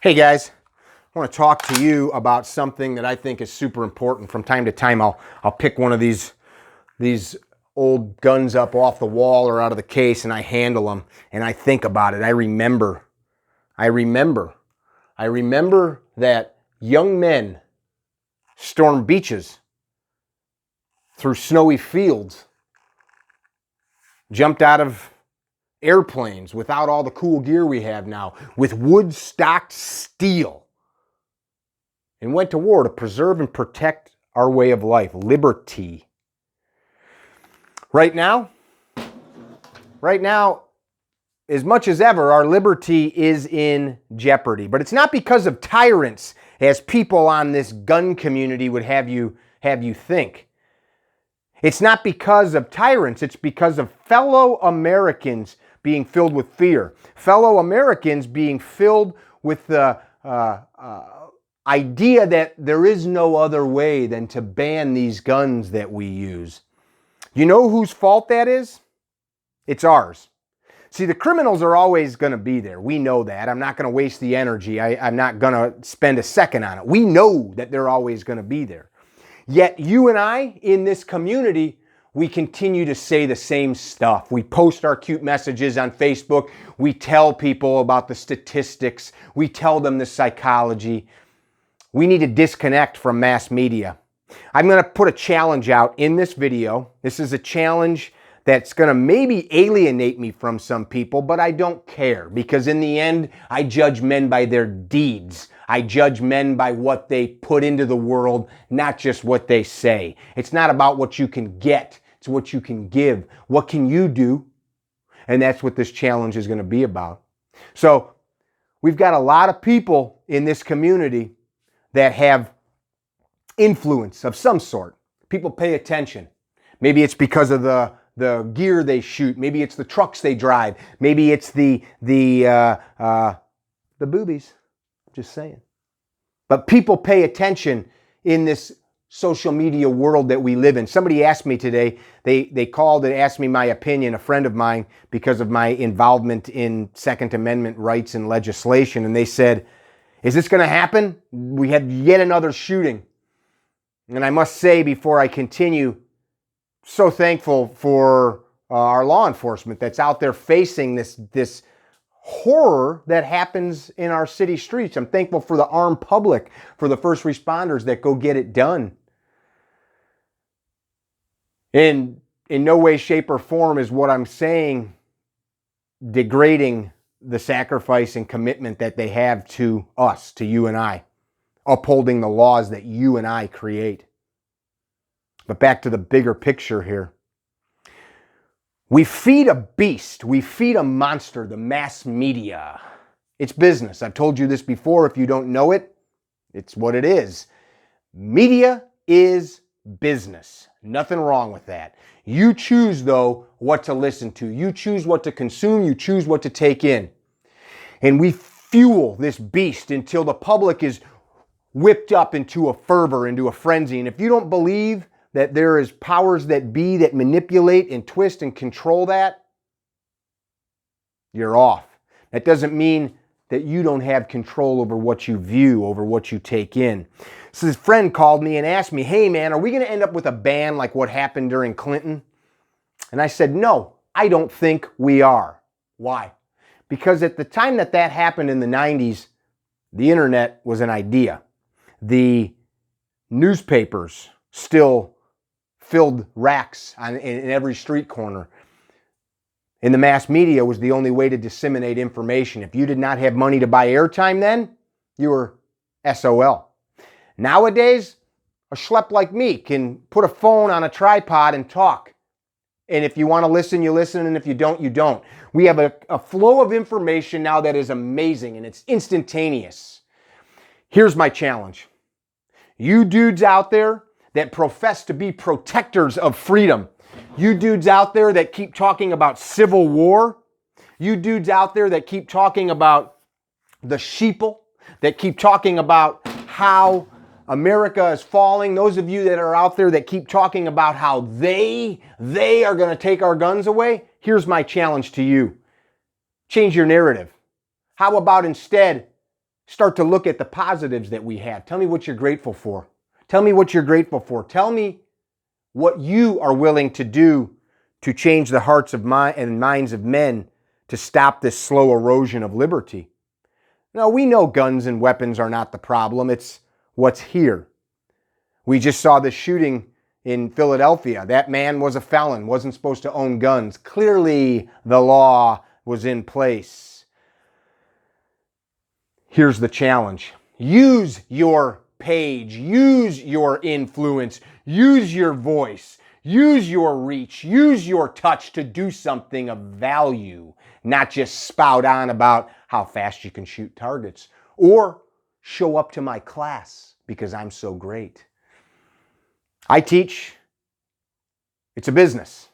Hey guys, I want to talk to you about something that I think is super important. From time to time, I'll pick one of these old guns up off the wall or out of the case, and I handle them, and I think about it. I remember that young men stormed beaches, through snowy fields, jumped out of airplanes without all the cool gear we have now, with wood-stocked steel, and went to war to preserve and protect our way of life, liberty. Right now, as much as ever, our liberty is in jeopardy. But it's not because of tyrants, as people on this gun community would have you think. It's not because of tyrants, it's because of fellow Americans being filled with fear. Fellow Americans being filled with the idea that there is no other way than to ban these guns that we use. You know whose fault that is? It's ours. See, the criminals are always going to be there. We know that. I'm not going to waste the energy. I'm not going to spend a second on it. We know that they're always going to be there. Yet you and I in this community, we continue to say the same stuff. We post our cute messages on Facebook. We tell people about the statistics. We tell them the psychology. We need to disconnect from mass media. I'm going to put a challenge out in this video. This is a challenge that's going to maybe alienate me from some people, but I don't care, because in the end, I judge men by their deeds. I judge men by what they put into the world, not just what they say. It's not about what you can get. It's what you can give. What can you do? And that's what this challenge is going to be about. So we've got a lot of people in this community that have influence of some sort. People pay attention. Maybe it's because of the gear they shoot. Maybe it's the trucks they drive. Maybe it's the boobies. Just saying. But people pay attention in this social media world that we live in. Somebody asked me today, they called and asked me my opinion, a friend of mine, because of my involvement in Second Amendment rights and legislation. And they said, is this going to happen? We had yet another shooting. And I must say, before I continue, so thankful for our law enforcement that's out there facing this horror that happens in our city streets. I'm thankful for the armed public, for the first responders that go get it done. In no way, shape, or form is what I'm saying degrading the sacrifice and commitment that they have to us, to you and I, upholding the laws that you and I create. But back to the bigger picture here. We feed a beast. We feed a monster, the mass media. It's business. I've told you this before. If you don't know it, it's what it is. Media is business. Nothing wrong with that. You choose, though, what to listen to. You choose what to consume. You choose what to take in. And we fuel this beast until the public is whipped up into a fervor, into a frenzy. And if you don't believe that there is powers that be that manipulate and twist and control that, you're off. That doesn't mean that you don't have control over what you view, over what you take in. So this friend called me and asked me, hey man, are we going to end up with a ban like what happened during Clinton? And I said, no, I don't think we are. Why? Because at the time that happened in the 90s, the internet was an idea. The newspapers still filled racks in every street corner. And the mass media was the only way to disseminate information. If you did not have money to buy airtime then, you were SOL. Nowadays, a schlep like me can put a phone on a tripod and talk. And if you want to listen, you listen, and if you don't, you don't. We have a flow of information now that is amazing, and it's instantaneous. Here's my challenge. You dudes out there that profess to be protectors of freedom, you dudes out there that keep talking about civil war, you dudes out there that keep talking about the sheeple, that keep talking about how America is falling, those of you that are out there that keep talking about how they are going to take our guns away, here's my challenge to you. Change your narrative. How about instead start to look at the positives that we have. Tell me what you're grateful for. Tell me what you're grateful for. Tell me what you are willing to do to change the hearts of and minds of men to stop this slow erosion of liberty. Now, we know guns and weapons are not the problem. It's what's here. We just saw the shooting in Philadelphia. That man was a felon, wasn't supposed to own guns. Clearly, the law was in place. Here's the challenge. Use your page. Use your influence. Use your voice. Use your reach. Use your touch to do something of value. Not just spout on about how fast you can shoot targets. Or show up to my class because I'm so great. I teach. It's a business.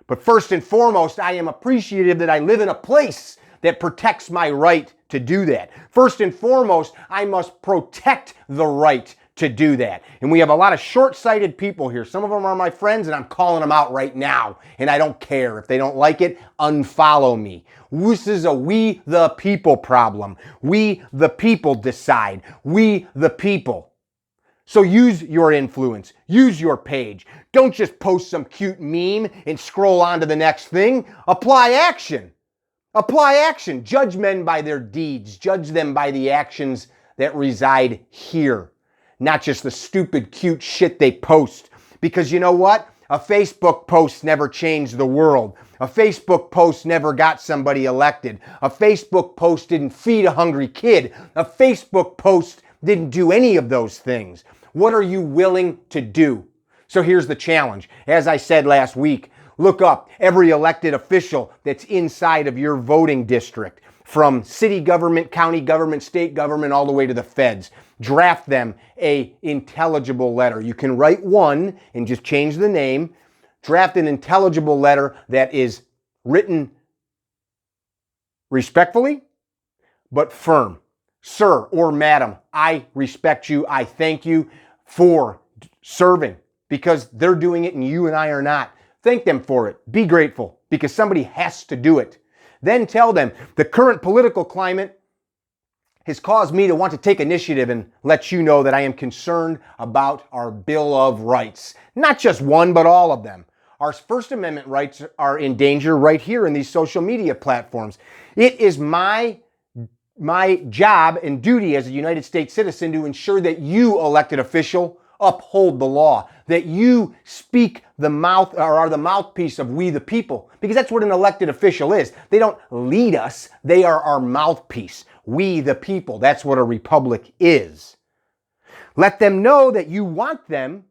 But first and foremost, I am appreciative that I live in a place that protects my right to do that. First and foremost, I must protect the right to do that. And we have a lot of short-sighted people here. Some of them are my friends, and I'm calling them out right now. And I don't care. If they don't like it, unfollow me. This is a we the people problem. We the people decide. We the people. So use your influence. Use your page. Don't just post some cute meme and scroll on to the next thing. Apply action. Apply action. Judge men by their deeds. Judge them by the actions that reside here. Not just the stupid, cute shit they post. Because you know what? A Facebook post never changed the world. A Facebook post never got somebody elected. A Facebook post didn't feed a hungry kid. A Facebook post didn't do any of those things. What are you willing to do? So here's the challenge. As I said last week, look up every elected official that's inside of your voting district, from city government, county government, state government, all the way to the feds. Draft them an intelligible letter. You can write one and just change the name. Draft an intelligible letter that is written respectfully, but firm. Sir or madam, I respect you. I thank you for serving, because they're doing it and you and I are not. Thank them for it. Be grateful, because somebody has to do it. Then tell them the current political climate has caused me to want to take initiative and let you know that I am concerned about our Bill of Rights. Not just one, but all of them. Our First Amendment rights are in danger right here in these social media platforms. It is my job and duty as a United States citizen to ensure that you, elected official, uphold the law, that you speak the mouth, or are the mouthpiece of we the people, because that's what an elected official is. They don't lead us, they are our mouthpiece. We the people, that's what a republic is. Let them know that you want them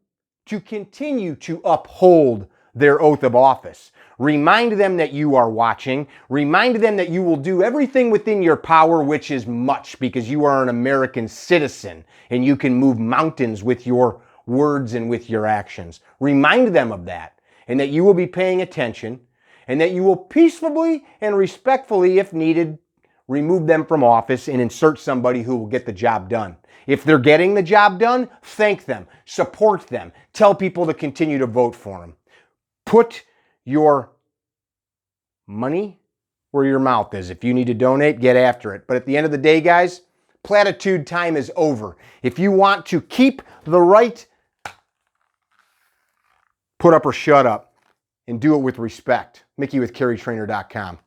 to continue to uphold their oath of office. Remind them that you are watching. Remind them that you will do everything within your power, which is much, because you are an American citizen and you can move mountains with your words and with your actions. Remind them of that, and that you will be paying attention, and that you will peacefully and respectfully, if needed, remove them from office and insert somebody who will get the job done. If they're getting the job done, thank them, support them, tell people to continue to vote for them. Put your money where your mouth is. If you need to donate, get after it. But at the end of the day, guys, platitude time is over. If you want to keep the right, put up or shut up, and do it with respect. Mickey with CarryTrainer.com.